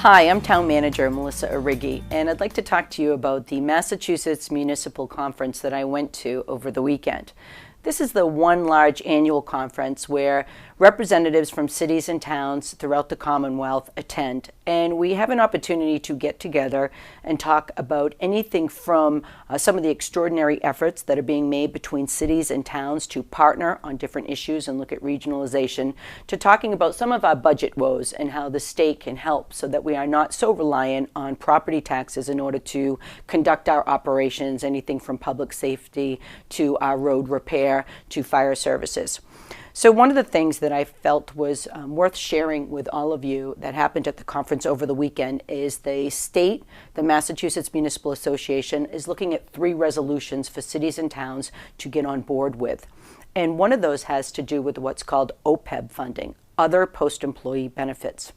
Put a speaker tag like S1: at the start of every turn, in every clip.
S1: Hi, I'm Town Manager Melissa Arrighi, and I'd like to talk to you about the Massachusetts Municipal Conference that I went to over the weekend. This is the one large annual conference where representatives from cities and towns throughout the Commonwealth attend, and we have an opportunity to get together and talk about anything from some of the extraordinary efforts that are being made between cities and towns to partner on different issues and look at regionalization, to talking about some of our budget woes and how the state can help so that we are not so reliant on property taxes in order to conduct our operations, anything from public safety to our road repair to fire services. So one of the things that I felt was worth sharing with all of you that happened at the conference over the weekend is the state, the Massachusetts Municipal Association, is looking at 3 resolutions for cities and towns to get on board with. And one of those has to do with what's called OPEB funding, other post-employee benefits.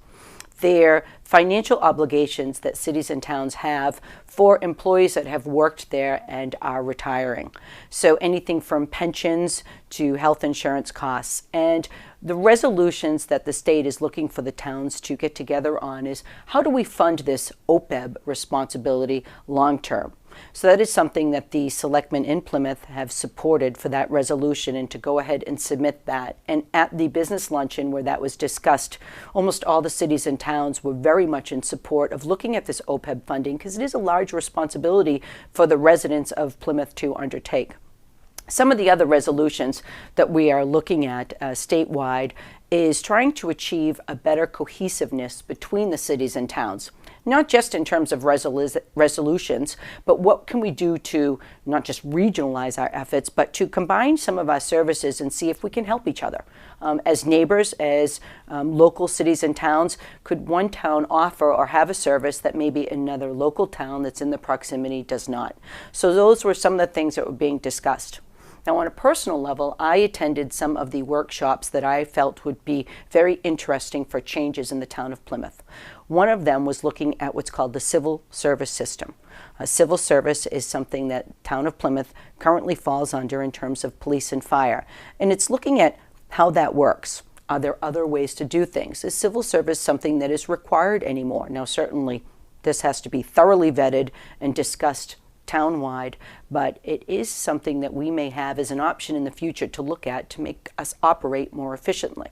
S1: They're financial obligations that cities and towns have for employees that have worked there and are retiring. So anything from pensions to health insurance costs. And the resolutions that the state is looking for the towns to get together on is how do we fund this OPEB responsibility long term? So that is something that the selectmen in Plymouth have supported for that resolution, and to go ahead and submit that. And at the business luncheon where that was discussed, almost all the cities and towns were very much in support of looking at this OPEB funding because it is a large responsibility for the residents of Plymouth to undertake. Some of the other resolutions that we are looking at statewide is trying to achieve a better cohesiveness between the cities and towns, not just in terms of resolutions, but what can we do to not just regionalize our efforts, but to combine some of our services and see if we can help each other. As neighbors, as local cities and towns, could one town offer or have a service that maybe another local town that's in the proximity does not? So those were some of the things that were being discussed. Now, on a personal level, I attended some of the workshops that I felt would be very interesting for changes in the town of Plymouth. One of them was looking at what's called the civil service system. Civil service is something that town of Plymouth currently falls under in terms of police and fire. And it's looking at how that works. Are there other ways to do things? Is civil service something that is required anymore? Now, certainly this has to be thoroughly vetted and discussed town-wide, but it is something that we may have as an option in the future to look at to make us operate more efficiently.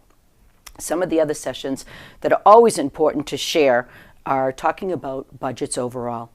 S1: Some of the other sessions that are always important to share are talking about budgets overall.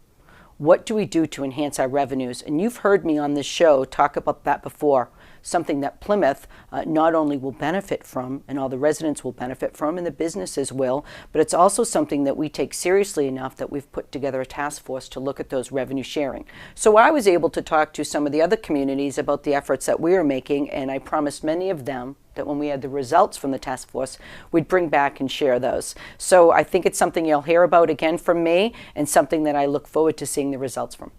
S1: What do we do to enhance our revenues? And you've heard me on this show talk about that before, something that Plymouth not only will benefit from, and all the residents will benefit from, and the businesses will, but it's also something that we take seriously enough that we've put together a task force to look at those revenue sharing. So I was able to talk to some of the other communities about the efforts that we are making, and I promised many of them that when we had the results from the task force, we'd bring back and share those. So I think it's something you'll hear about again from me, and something that I look forward to seeing the results from.